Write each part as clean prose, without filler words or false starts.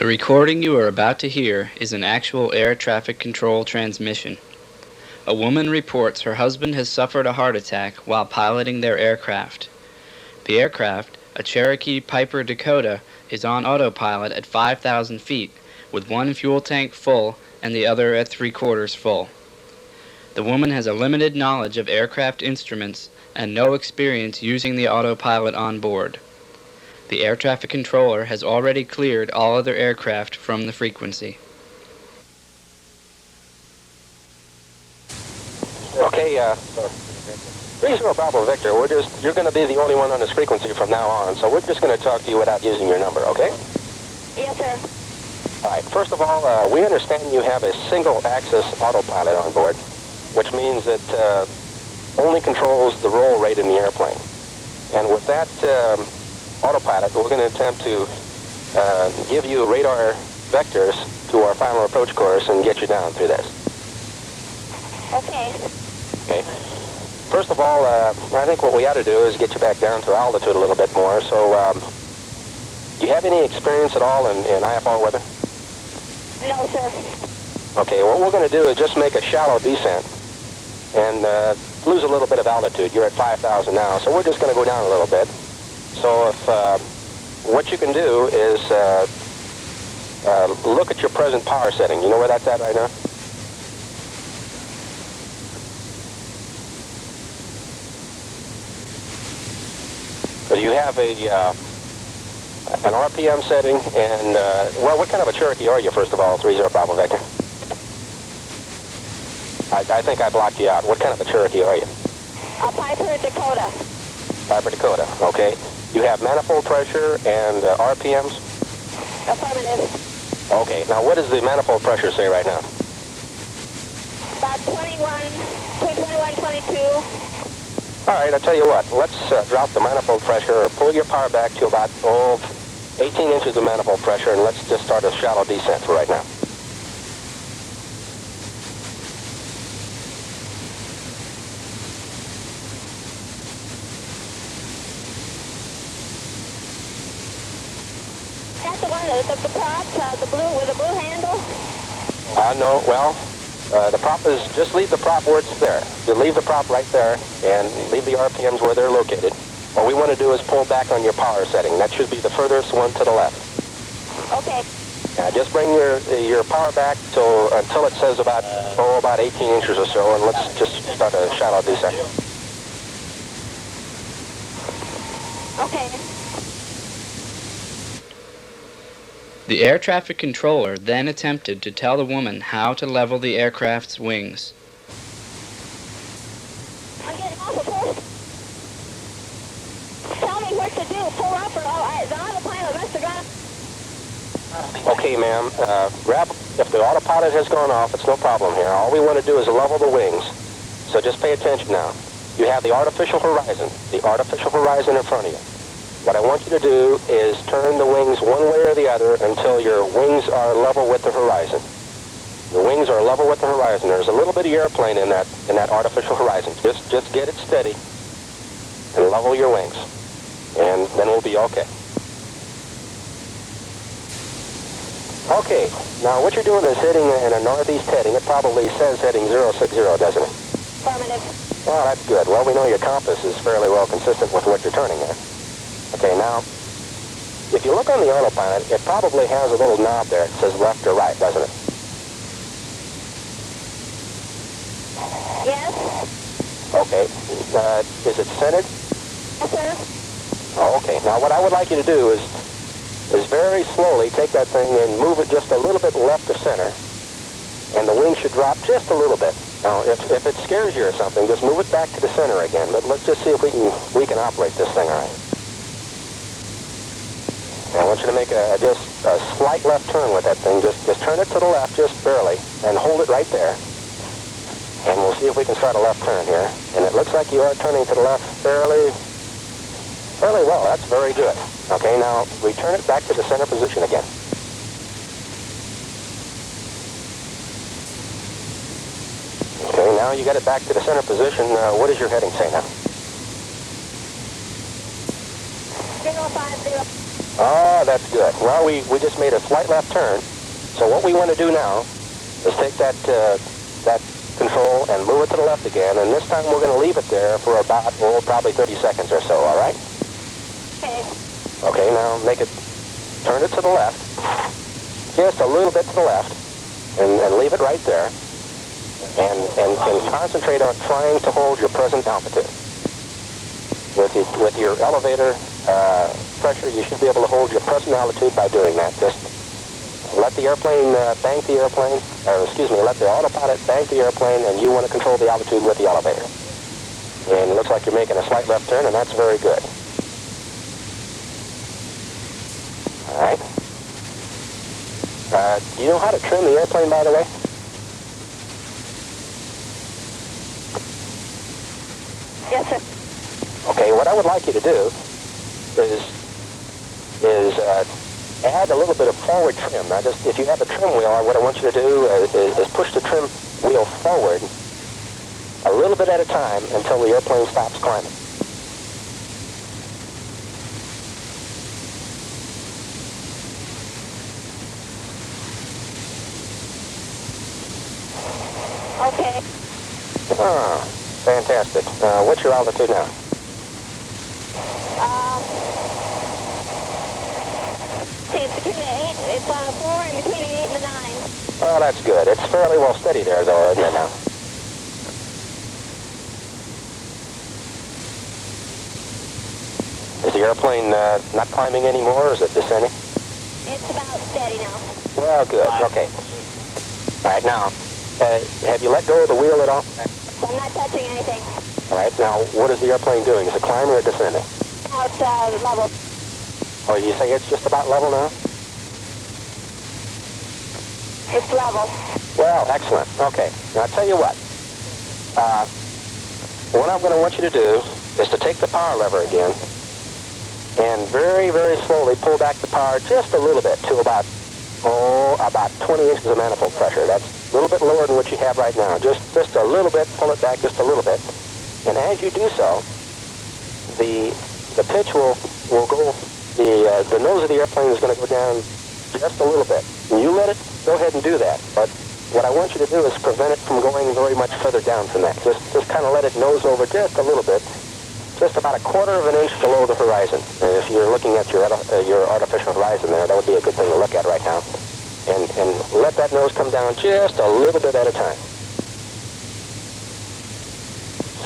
The recording you are about to hear is an actual air traffic control transmission. A woman reports her husband has suffered a heart attack while piloting their aircraft. The aircraft, a Cherokee Piper Dakota, is on autopilot at 5,000 feet, with one fuel tank full and the other at 3/4 full. The woman has a limited knowledge of aircraft instruments and no experience using the autopilot on board. The air traffic controller has already cleared all other aircraft from the frequency. Okay, Reasonable Bravo Victor, you're going to be the only one on this frequency from now on, so we're just going to talk to you without using your number, okay? Yes, sir. All right, first of all, we understand you have a single-axis autopilot on board, which means it only controls the roll rate in the airplane. And with that autopilot, we're going to attempt to give you radar vectors to our final approach course and get you down through this. Okay. Okay. First of all, I think what we ought to do is get you back down to altitude a little bit more. So, do you have any experience at all in IFR weather? No, sir. Okay, what we're going to do is just make a shallow descent and lose a little bit of altitude. You're at 5,000 now, so we're just going to go down a little bit. So if what you can do is look at your present power setting. You know where that's at right now? So you have an RPM setting and, well, what kind of a Cherokee are you, first of all, 30 Bravo Vector? I think I blocked you out. What kind of a Cherokee are you? A Piper Dakota. Piper Dakota, okay. You have manifold pressure and RPMs? Affirmative. Okay, now what does the manifold pressure say right now? About 21, 22. All right, I'll tell you what. Let's drop the manifold pressure or pull your power back to about 18 inches of manifold pressure, and let's just start a shallow descent for right now. That's the one that the prop, the blue with the blue handle? No, well, the prop is, just leave the prop where it's there. You leave the prop right there and leave the RPMs where they're located. What we want to do is pull back on your power setting. That should be the furthest one to the left. Okay. Just bring your power back until it says about 18 inches or so, and let's just start a shallow descent. Okay. The air traffic controller then attempted to tell the woman how to level the aircraft's wings. I'm getting off of course. Tell me what to do. Pull up or the autopilot must have gone. Okay, ma'am. If the autopilot has gone off, it's no problem here. All we want to do is level the wings. So just pay attention now. You have the artificial horizon in front of you. What I want you to do is turn the wings one way or the other until your wings are level with the horizon. The wings are level with the horizon. There's a little bit of airplane in that artificial horizon. Just get it steady and level your wings, and then we'll be okay. Okay, now what you're doing is heading in a northeast heading. It probably says heading 060, doesn't it? Affirmative. Well, that's good. Well, we know your compass is fairly well consistent with what you're turning there. Okay, now, if you look on the autopilot, it probably has a little knob there. It says left or right, doesn't it? Yes. Okay. Is it centered? Yes, sir. Oh, okay. Now, what I would like you to do is very slowly take that thing and move it just a little bit left of center, and the wing should drop just a little bit. Now, if it scares you or something, just move it back to the center again. But let's just see if we can operate this thing all right. I want you to make just a slight left turn with that thing. Just turn it to the left, just barely, and hold it right there. And we'll see if we can start a left turn here. And it looks like you are turning to the left fairly well. That's very good. Okay, now return it back to the center position again. Okay, now you got it back to the center position. What does your heading say now? 050. Oh, that's good. Well, we just made a slight left turn. So what we want to do now is take that control and move it to the left again, and this time we're going to leave it there for about, probably 30 seconds or so, all right? Okay. Okay, now turn it to the left, just a little bit to the left, and leave it right there, and concentrate on trying to hold your present altitude. With your elevator pressure, you should be able to hold your present altitude by doing that. Just let the airplane bank the airplane, let the autopilot bank the airplane, and you want to control the altitude with the elevator. And it looks like you're making a slight left turn, and that's very good. All right. Do you know how to trim the airplane, by the way? Yes, sir. Okay, what I would like you to do is add a little bit of forward trim. Now, just if you have a trim wheel, what I want you to do is push the trim wheel forward a little bit at a time until the airplane stops climbing. Okay. Ah, fantastic. What's your altitude now? It's between 8. It's 4 and between 8 and 9. Oh, that's good. It's fairly well steady there, though, isn't it now? Is the airplane not climbing anymore, or is it descending? It's about steady now. Well, good. Okay. All right, now, have you let go of the wheel at all? So I'm not touching anything. All right, now, what is the airplane doing? Is it climbing or descending? Now it's level. Oh, you say it's just about level now? It's level. Well, excellent. Okay. Now, I'll tell you what. What I'm going to want you to do is to take the power lever again and very, very slowly pull back the power just a little bit to about 20 inches of manifold pressure. That's a little bit lower than what you have right now. Just a little bit. Pull it back just a little bit. And as you do so, the pitch will go. The nose of the airplane is going to go down just a little bit. And you let it go ahead and do that. But what I want you to do is prevent it from going very much further down from that. Just kind of let it nose over just a little bit, just about a quarter of an inch below the horizon. And if you're looking at your artificial horizon there, that would be a good thing to look at right now. And let that nose come down just a little bit at a time.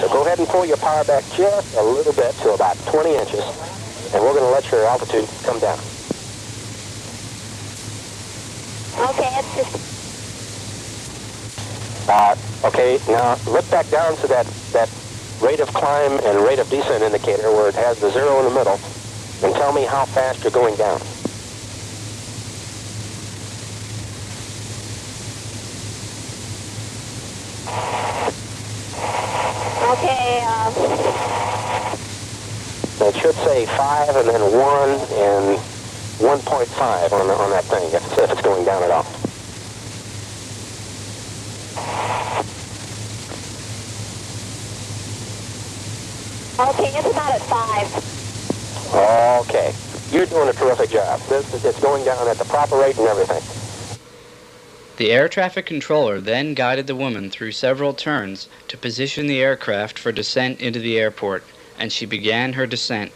So go ahead and pull your power back just a little bit to about 20 inches, and we're going to let your altitude come down. Okay, it's just... Okay, now look back down to that rate of climb and rate of descent indicator where it has the 0 in the middle, and tell me how fast you're going down. Okay, It should say 5 and then 1 and 1.5 on that thing, if it's going down at all. Okay, it's about at 5. Okay. You're doing a terrific job. It's going down at the proper rate and everything. The air traffic controller then guided the woman through several turns to position the aircraft for descent into the airport, and she began her descent.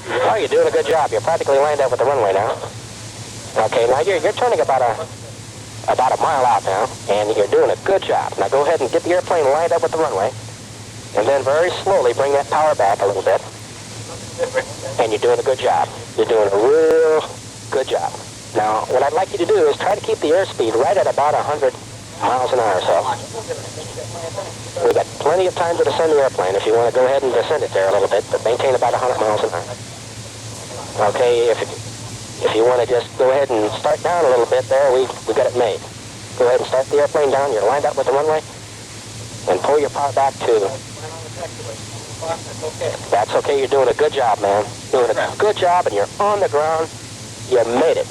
Oh, you're doing a good job. You're practically lined up with the runway now. Okay, now you're turning about a mile out now, and you're doing a good job. Now go ahead and get the airplane lined up with the runway, and then very slowly bring that power back a little bit. And you're doing a good job. You're doing a real good job. Now, what I'd like you to do is try to keep the airspeed right at about 100 miles an hour or so. We've got plenty of time to descend the airplane if you want to go ahead and descend it there a little bit, but maintain about 100 miles an hour. Okay, if you want to just go ahead and start down a little bit there, we got it made. Go ahead and start the airplane down. You're lined up with the runway, and pull your power back to... That's okay. You're doing a good job, man. Doing a good job, and you're on the ground. You made it.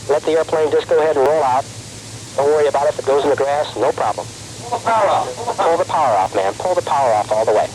Let the airplane just go ahead and roll out. Don't worry about it. If it goes in the grass, no problem. Pull the power off. Pull the power off, man. Pull the power off all the way.